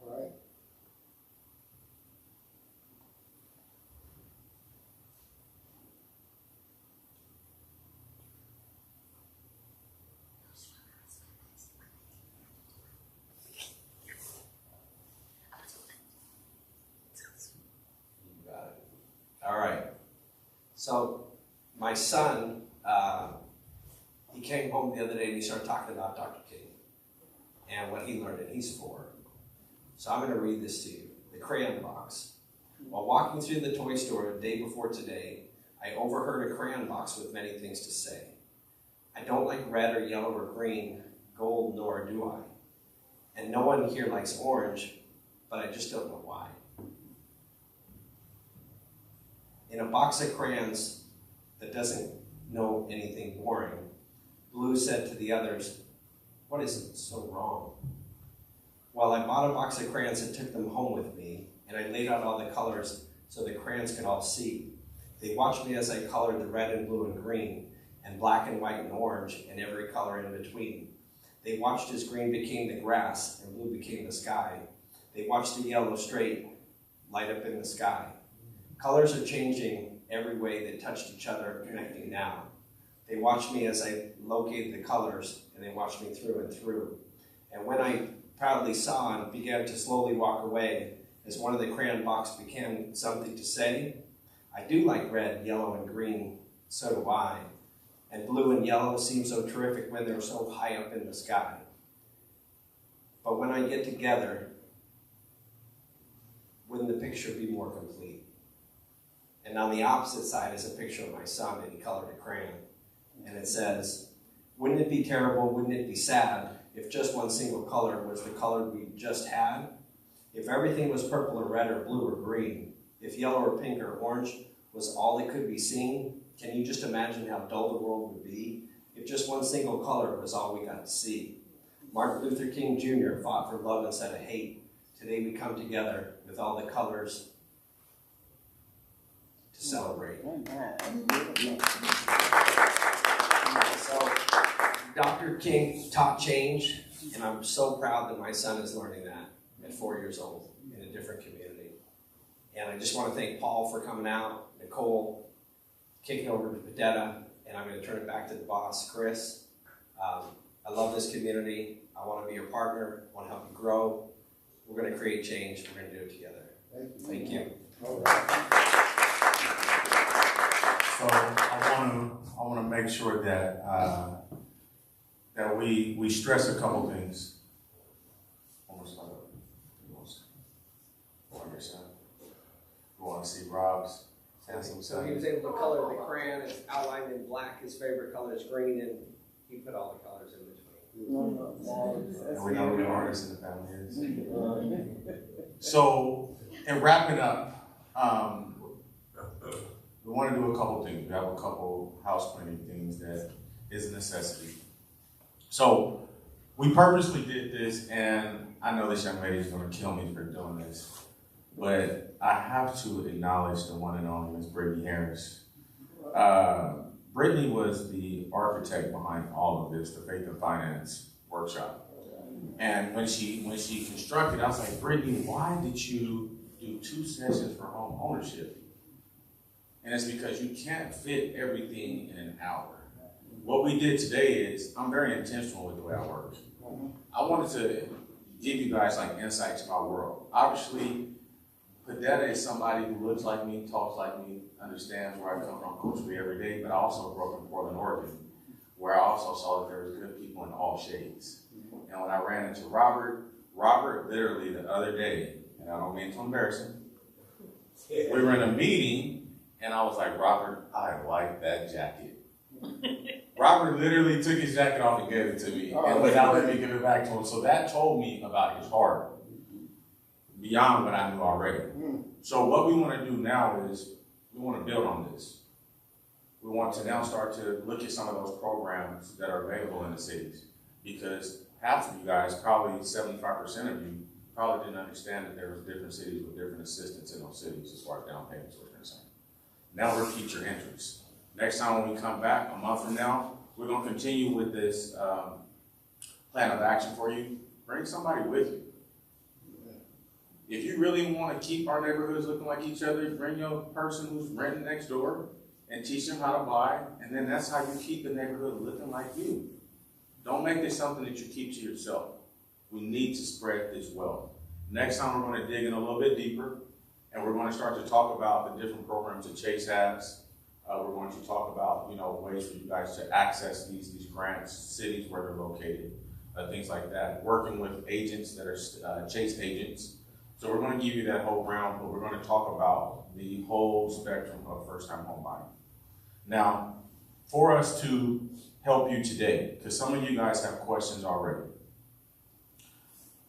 All right. You got it. All right. So my son, he came home the other day and he started talking about Dr. King and what he learned, and he's 4. So I'm going to read this to you. The crayon box. While walking through the toy store the day before today, I overheard a crayon box with many things to say. I don't like red or yellow or green, gold, nor do I. And no one here likes orange, but I just don't know why. In a box of crayons that doesn't know anything boring, Blue said to the others, "What is so wrong?" Well, I bought a box of crayons and took them home with me, and I laid out all the colors so the crayons could all see. They watched me as I colored the red and blue and green, and black and white and orange, and every color in between. They watched as green became the grass and blue became the sky. They watched the yellow straight light up in the sky. Colors are changing every way they touched each other, connecting now. They watched me as I located the colors, and they watched me through and through. And when I proudly saw and began to slowly walk away, as one of the crayon box became something to say, I do like red, yellow, and green, so do I. And blue and yellow seem so terrific when they're so high up in the sky. But when I get together, wouldn't the picture be more complete? And on the opposite side is a picture of my son, and he colored a crayon. And it says, wouldn't it be terrible, wouldn't it be sad, if just one single color was the color we just had? If everything was purple or red or blue or green, if yellow or pink or orange was all that could be seen, can you just imagine how dull the world would be if just one single color was all we got to see? Martin Luther King Jr. fought for love instead of hate. Today we come together with all the colors to celebrate. So, Dr. King taught change, and I'm so proud that my son is learning that at 4 years old in a different community. And I just want to thank Paul for coming out, Nicole, kicking over to Padetta, and I'm going to turn it back to the boss, Chris. I love this community. I want to be your partner. I want to help you grow. We're going to create change. We're going to do it together. Thank you. All right. So I want to make sure that that we stress a couple things. Almost like we want to see Rob's handsome So he son. was able to color the crayon. It's outlined in black. His favorite color is green, and he put all the colors in between. And we know who the artist in the family is. So, in wrapping up, we want to do a couple things. We have a couple house cleaning things that is a necessity. So, we purposely did this, and I know this young lady is going to kill me for doing this, but I have to acknowledge the one and only Ms. Brittany Harris. Brittany was the architect behind all of this, the Faith and Finance workshop. And when she constructed, I was like, Brittany, why did you do 2 sessions for home ownership? And it's because you can't fit everything in an hour. What we did today is, I'm very intentional with the way I work. I wanted to give you guys like insight to my world. Obviously, Padetta is somebody who looks like me, talks like me, understands where I come from culturally every day, but I also grew up in Portland, Oregon, where I also saw that there was good people in all shades. And when I ran into Robert literally the other day, and I don't mean to embarrass him, we were in a meeting, and I was like, Robert, I like that jacket. Robert literally took his jacket off and gave it to me, and without letting me give it back to him. So that told me about his heart, beyond what I knew already. So what we want to do now is, we want to build on this. We want to now start to look at some of those programs that are available in the cities, because half of you guys, probably 75% of you, probably didn't understand that there was different cities with different assistance in those cities as far as down payments were concerned. Now we're future entries. Next time when we come back, a month from now, we're going to continue with this plan of action for you. Bring somebody with you. If you really want to keep our neighborhoods looking like each other, bring your person who's renting next door and teach them how to buy, and then that's how you keep the neighborhood looking like you. Don't make this something that you keep to yourself. We need to spread this wealth. Next time we're going to dig in a little bit deeper, and we're going to start to talk about the different programs that Chase has. We're going to talk about, ways for you guys to access these grants, cities where they're located, things like that. Working with agents that are Chase agents. So we're going to give you that whole round, but we're going to talk about the whole spectrum of first-time home buying. Now, for us to help you today, because some of you guys have questions already.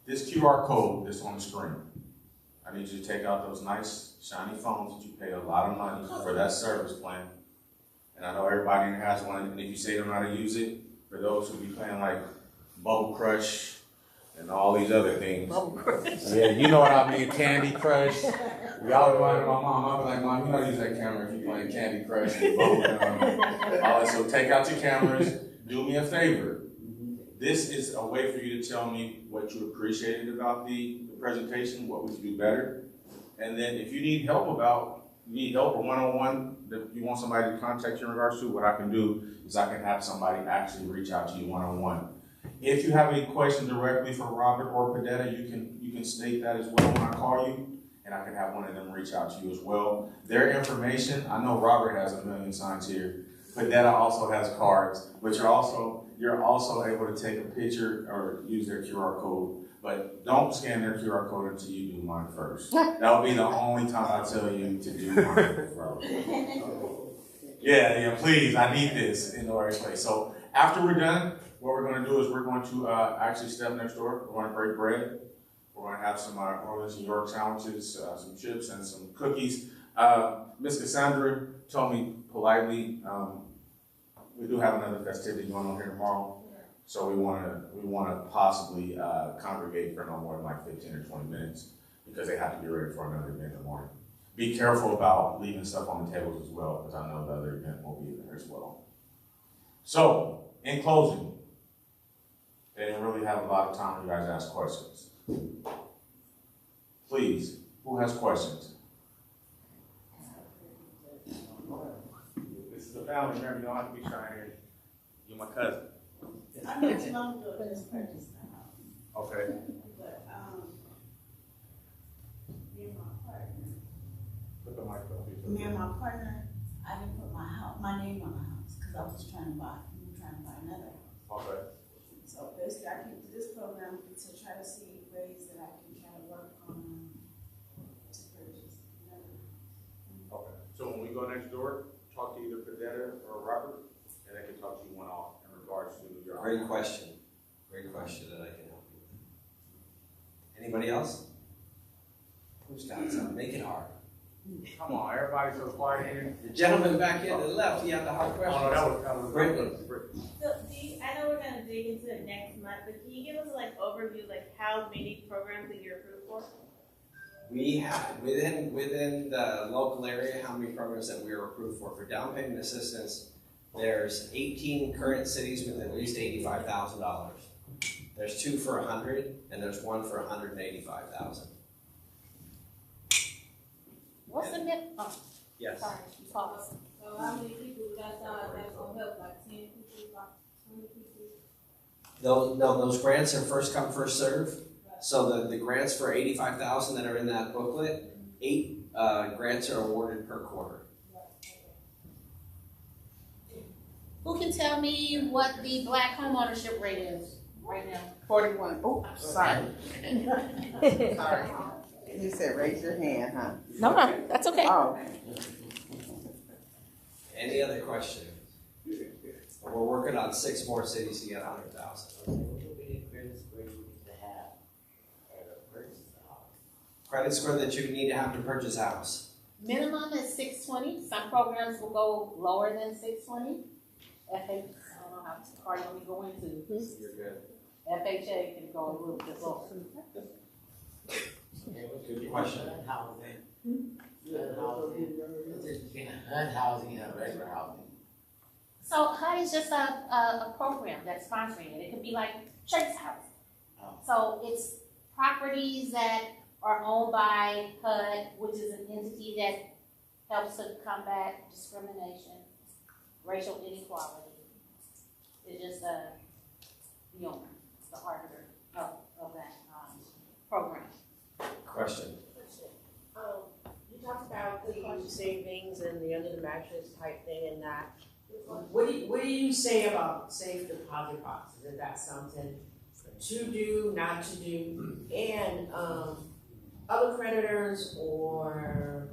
This QR code that's on the screen, I need you to take out those nice, shiny phones that you pay a lot of money for that service plan. And I know everybody in here has one, and if you say you don't know how to use it, for those who be playing like Bubble Crush and all these other things. Yeah, you know what I mean, Candy Crush. Y'all going to my mom, I'll be like, Mom, you know use that camera if you're playing Candy Crush and Bubble Gum. All right, so take out your cameras, do me a favor. This is a way for you to tell me what you appreciated about the presentation, what we could do better. And then if you need help or one-on-one, that you want somebody to contact you in regards to, what I can do is I can have somebody actually reach out to you one-on-one. If you have any questions directly for Robert or Padetta, you can state that as well when I call you, and I can have one of them reach out to you as well. Their information, I know Robert has 1 million signs here. Padetta also has cards, but you're also able to take a picture or use their QR code. But don't scan their QR code until you do mine first. That'll be the only time I tell you to do mine first. Yeah, please, I need this in the right place. So after we're done, what we're going to do is we're going to actually step next door. We're going to break bread. We're going to have some Orleans and York sandwiches, some chips, and some cookies. Miss Cassandra told me politely, we do have another festivity going on here tomorrow. So we want to possibly congregate for no more than like 15 or 20 minutes because they have to be ready for another event in the morning. Be careful about leaving stuff on the tables as well, because I know the other event will be there as well. So, in closing, they didn't really have a lot of time for you guys to ask questions. Please, who has questions? This is the family, remember, you don't have to be shy here. You're my cousin. I not too long ago just purchased the house, Okay. but, me and my partner, Put the mic up. I didn't put my name on the house, because I was trying to buy another house. Okay. So basically, I came to this program to try to see ways that I can try to work on, to purchase another house. Okay. So when we go next door, talk to either Padetta or Robert, and they can talk to you one-off in regards to your. Great question. great question that I can help you with. Anybody else? Who's got something? Make it hard. Come on, everybody's so quiet here. The gentleman back here to the left, he had the hard Oh, question. no, that was Brittany. So I know we're gonna dig into it next month, but can you give us like overview, like how many programs that you're approved for? We have, within the local area, how many programs that we are approved for. For down payment assistance, there's 18 current cities with at least $85,000. There's 2 for 100, and there's 1 for 185,000. What's the net, oh, Yes. sorry, you paused. So how many people that's gonna help, like 10 people, like 20 people? Those grants are first come, first serve. So the grants for 85,000 that are in that booklet, 8 grants are awarded per quarter. Who can tell me what the black homeownership rate is right now? 41. Oh, sorry. Sorry. You said raise your hand, huh? No, that's okay. Oh. Any other questions? We're working on 6 more cities to get 100,000. Credit score that you need to have to purchase a house. Minimum is 620. Some programs will go lower than 620. I don't know how far you want to go into. You're good. FHA can go a little bit lower. Good question. Housing and regular housing. So HUD is just a program that's sponsoring it. It could be like Chase House. So it's properties that are owned by HUD, which is an entity that helps to combat discrimination, racial inequality. It's just the owner, the arbiter of that program. Question. You talked about the savings and the under the mattress type thing and that. What do you say about safe deposit boxes? Is that something to do, not to do? And other creditors or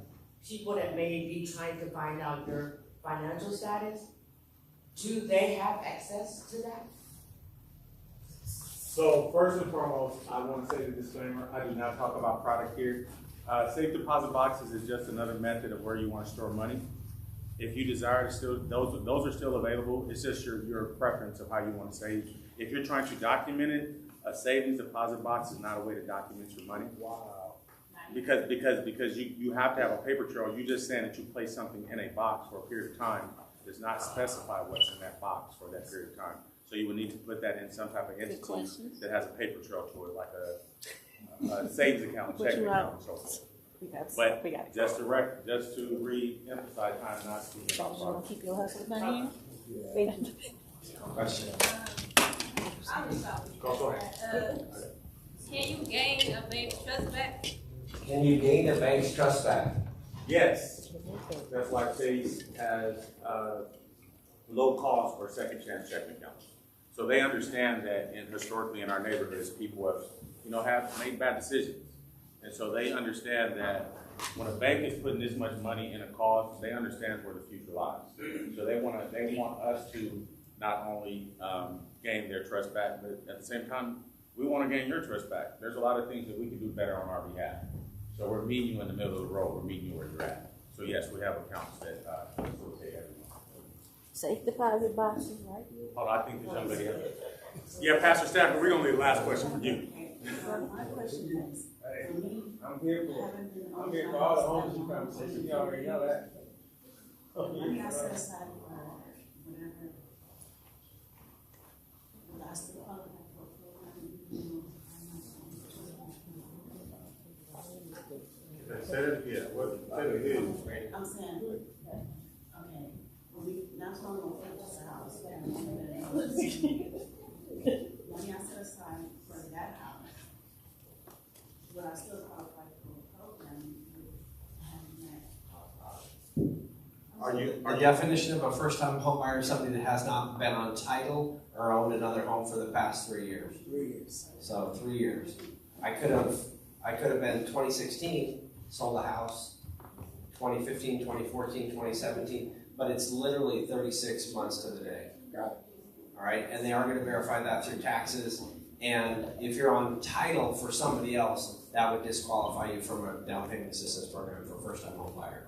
people that may be trying to find out your financial status, do they have access to that? So first and foremost, I want to say the disclaimer, I do not talk about product here. Safe deposit boxes is just another method of where you want to store money. If you desire to still, those are still available. It's just your preference of how you want to save. If you're trying to document it, a savings deposit box is not a way to document your money. Wow. Because you have to have a paper trail. You just saying that you place something in a box for a period of time does not specify what's in that box for that period of time. So you would need to put that in some type of entity that has a paper trail to it, like a savings account, checking account, and so forth. But just to re-emphasize, I'm not speaking about. Keep your hustle down here. Question. Go ahead. Can you gain a bank's trust back? Can you gain a bank's trust back? Yes, that's why Chase has low cost or second chance checking accounts. So they understand that historically in our neighborhoods, people have made bad decisions. And so they understand that when a bank is putting this much money in a cause, they understand where the future lies. So they want us to not only gain their trust back, but at the same time, we want to gain your trust back. There's a lot of things that we can do better on our behalf. So we're meeting you in the middle of the road. We're meeting you where you're at. So yes, we have accounts that facilitate everyone. Safe deposit boxes, right? Hold on, I think this young lady has. Yeah, Pastor Stafford, we're gonna leave the last question for you. My question is, Hey, I'm here for all the homeless conversations. You already know that. money I set aside for whatever, will I still qualify for a program? Say it again. I'm saying, okay, well, we, not so long ago, purchased a house. Money I set aside for that house, will I still qualify for a program? The definition of a first-time home buyer is somebody that has not been on title or owned another home for the past 3 years. 3 years. So 3 years. I could have been 2016, sold a house, 2015, 2014, 2017, but it's literally 36 months to the day. Got it. All right, and they are going to verify that through taxes And if you're on title for somebody else, that would disqualify you from a down payment assistance program for a first-time home buyer.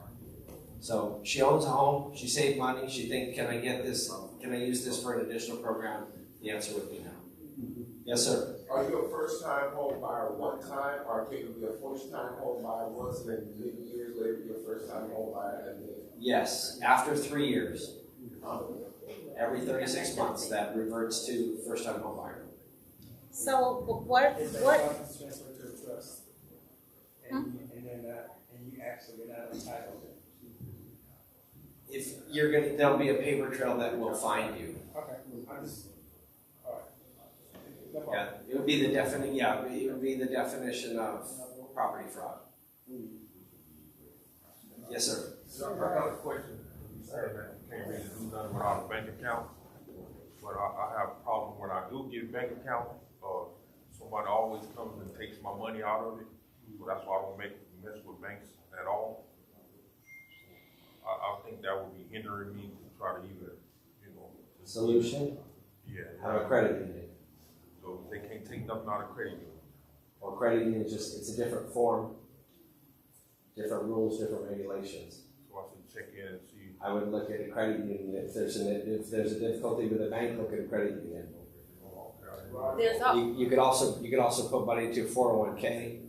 So she owns a home, she saved money, she thinks, can I get this, can I use this for an additional program? The answer would be no. Yes, sir. Are you a first-time home buyer one time, or can you be a first-time home buyer once, and then many years later be a first-time home buyer and then? Yes, after 3 years. Every 36 months, that reverts to first-time home buyer. So what? Transfer to a trust, and you actually get out of the title. If you're gonna, there'll be a paper trail that will find you. Okay, I just, all right. Yeah, it would be the it would be the definition of property fraud. Yes, sir. So I got a question. You said that you can't really do nothing without a bank account, but I have a problem when I do get a bank account. Somebody always comes and takes my money out of it, so that's why I don't mess with banks at all. I think that would be hindering me to try to either, Solution? Yeah. Have a credit union. So they can't take nothing out of credit union. Well, credit union is it's a different form, different rules, different regulations. So I should check in and see. I would look at a credit union. If there's a difficulty with a bank, look at a credit union. You could also put money into a 401k.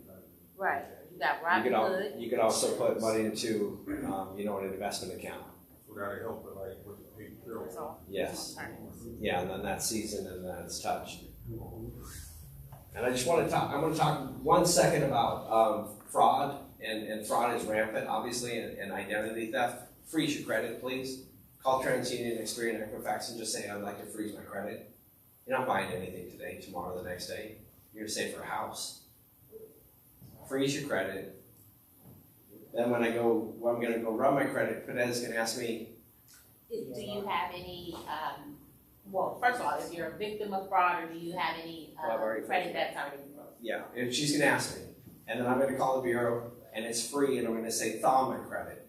Right. You got Robinhood. You could also put money into an investment account. So that'll help with with the paper trail. Yes. Yeah, and then that's seasoned and then it's touched. And I just want to talk. I want to talk 1 second about fraud, and fraud is rampant, obviously, and identity theft. Freeze your credit, please. Call TransUnion, Experian, Equifax, and just say, I'd like to freeze my credit. You're not buying anything today, tomorrow, the next day. You're going to save for a house. Freeze your credit. Then when I'm going to go run my credit, Fidesz going to ask me, Do you have any, well, first of all, if you're a victim of fraud, or do you have any credit that's already broke? yeah, and she's going to ask me. And then I'm going to call the bureau, and it's free, and I'm going to say, thaw my credit.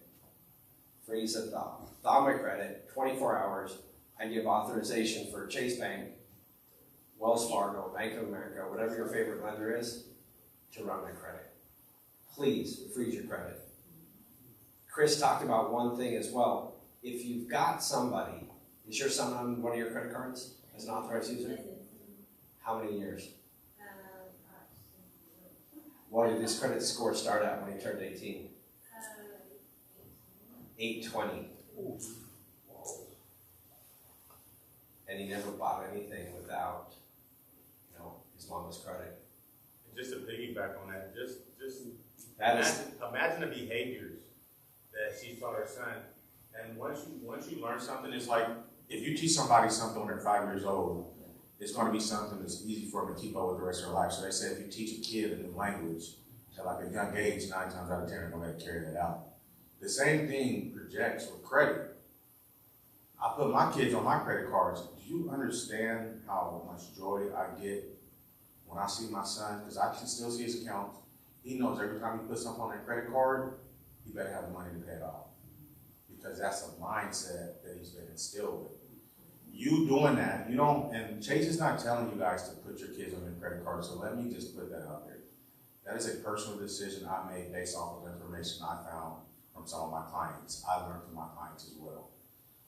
Freeze and thaw. Thaw my credit, 24 hours. I give authorization for Chase Bank, Wells Fargo, Bank of America, whatever your favorite lender is, to run my credit. Please freeze your credit. Chris talked about one thing as well. If you've got somebody, is your son on one of your credit cards as an authorized user? How many years? What did his credit score start at when he turned 18? 820. And he never bought anything without, his mama's credit. And just to piggyback on that, That imagine the behaviors that she taught her son. And once you learn something, it's like if you teach somebody something when they're 5 years old, it's going to be something that's easy for them to keep up with the rest of their life. So they say if you teach a kid a new language at like a young age, 9 times out of 10 they're going to carry that out. The same thing projects with credit. I put my kids on my credit cards. Do you understand how much joy I get when I see my son? Because I can still see his account. He knows every time he puts something on that credit card, he better have the money to pay it off. Because that's a mindset that he's been instilled with. You doing that, you don't, and Chase is not telling you guys to put your kids on your credit card, so let me just put that out there. That is a personal decision I made based off of information I found from some of my clients. I learned from my clients as well.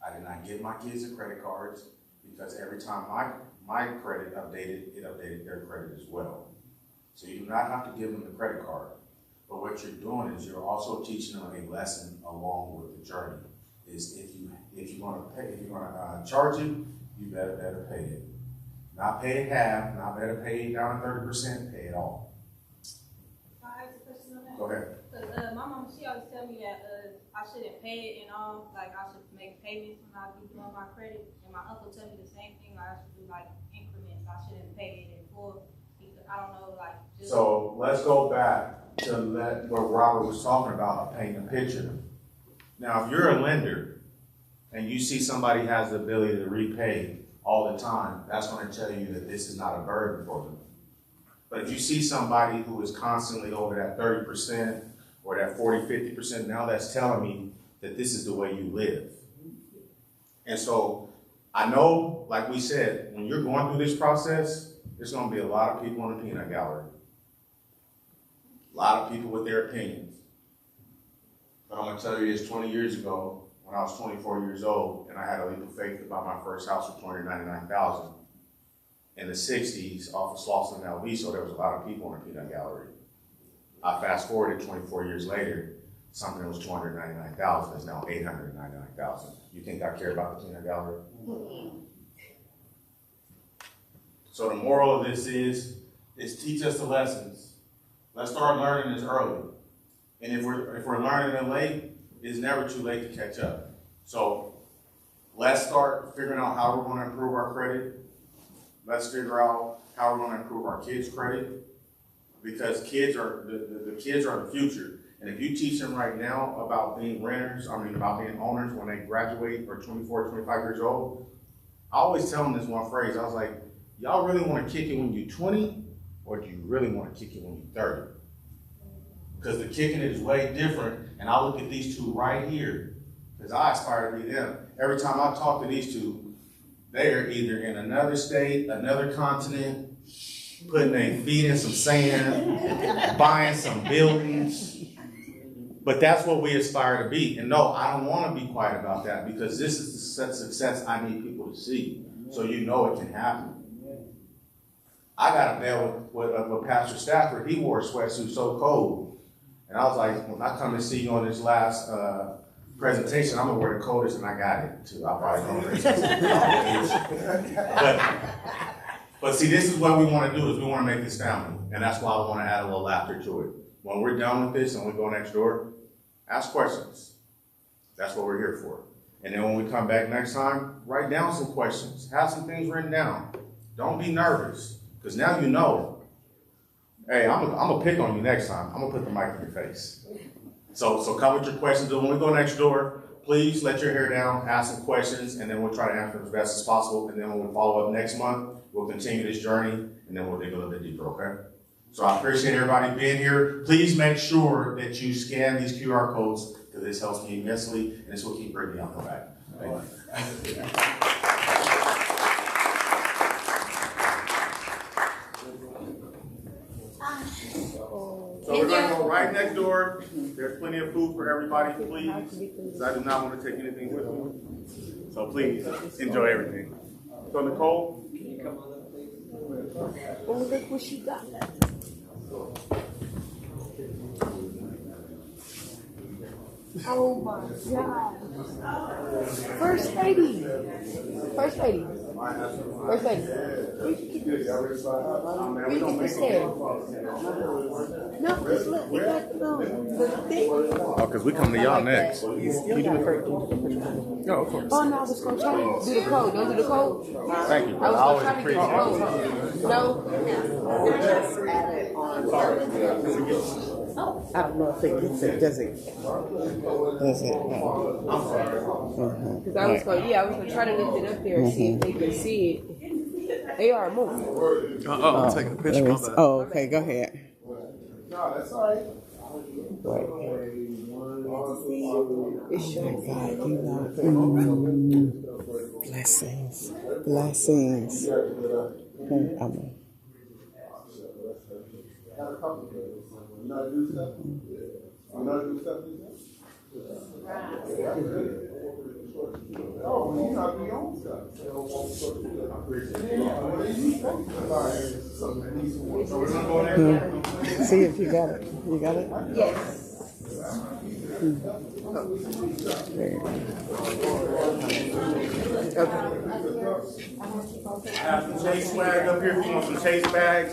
I did not give my kids the credit cards because every time my credit updated, it updated their credit as well. So you do not have to give them the credit card. But what you're doing is you're also teaching them a lesson along with the journey. Is if you're going to charge it, you better pay it. Not pay it half, not better pay it down to 30%, pay it all. Can I ask a question on that? Go ahead. Because my mom, she always tell me that I shouldn't pay it and all, like I should make payments when I be doing my credit. And my uncle tell me the same thing, like I should do like increments. I shouldn't pay it in full. Because I don't know, like. So let's go back to what Robert was talking about, painting a picture. Now, if you're a lender and you see somebody has the ability to repay all the time, that's going to tell you that this is not a burden for them. But if you see somebody who is constantly over that 30% or that 40, 50%, now that's telling me that this is the way you live. And so I know, like we said, when you're going through this process, there's gonna be a lot of people in the peanut gallery. A lot of people with their opinions. But I'm gonna tell you this, 20 years ago, when I was 24 years old, and I had a leap of faith to buy my first house for $299,000. In the 60s, off of Slauson and Alviso, there was a lot of people in the peanut gallery. I fast forwarded 24 years later, something that was $299,000 is now $899,000. You think I care about the peanut gallery? So the moral of this is teach us the lessons. Let's start learning this early. And if we're learning it late, it's never too late to catch up. So let's start figuring out how we're going to improve our credit. Let's figure out how we're going to improve our kids' credit, because kids are the kids are the future. And if you teach them right now about being renters, about being owners when they graduate or 24, 25 years old, I always tell them this one phrase. I was like, y'all really want to kick it when you're 20, or do you really want to kick it when you're 30? Because the kicking it is way different. And I look at these two right here, because I aspire to be them. Every time I talk to these two, they are either in another state, another continent, putting their feet in some sand, buying some buildings. But that's what we aspire to be. And no, I don't want to be quiet about that, because this is the success I need people to see, so you know it can happen. I got a bell with Pastor Stafford. He wore a sweatsuit so cold. And I was like, when I come and see you on this last presentation, I'm going to wear the coldest, and I got it too. I'll probably go But see, this is what we want to do, is we want to make this family. And that's why I want to add a little laughter to it. When we're done with this and we go next door, ask questions. That's what we're here for. And then when we come back next time, write down some questions. Have some things written down. Don't be nervous, because now you know. Hey, I'm gonna pick on you next time. I'm gonna put the mic in your face. So come with your questions. When we go next door, please let your hair down, ask some questions, and then we'll try to answer them as best as possible. And then when we follow up next month, we'll continue this journey, and then we'll dig a little bit deeper, okay? So I appreciate everybody being here. Please make sure that you scan these QR codes, because this helps me immensely, and this will keep bringing me on the back. Thank you. So we're going to go right next door. There's plenty of food for everybody, please, because I do not want to take anything with me. So please, enjoy everything. So Nicole? Can you come on up, please? Oh, look what she got. Oh my God. First lady. First lady. First lady. Where'd you get this? Where'd you get this hair? No, just look. We got the thing. Oh, because we come to y'all next. You do the first. No, of course. Oh, no, I was going to try to do the code. Don't do the code? Thank you. I was going to try to do the code. No? Just add it on. I don't know if it gets it. Does it? Does it? Because I was going to try to lift it up there and see if they can see it. They are moving. I'm taking a picture of that. Oh, okay. Go ahead. No, that's all right. It's your God, you know. Blessings. Blessings. Amen. You know how to do stuff? You know how to do stuff? Oh, you know how to do your own stuff. See if you got it. You got it? Yes. I have some Chase swag up here if you want some Chase bags.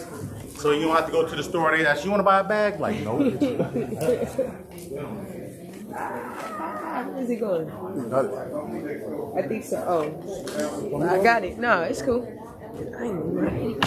So you don't have to go to the store and they ask, you want to buy a bag? Like, no. Where's he going? I think so. Oh. I got it. No, it's cool. I ain't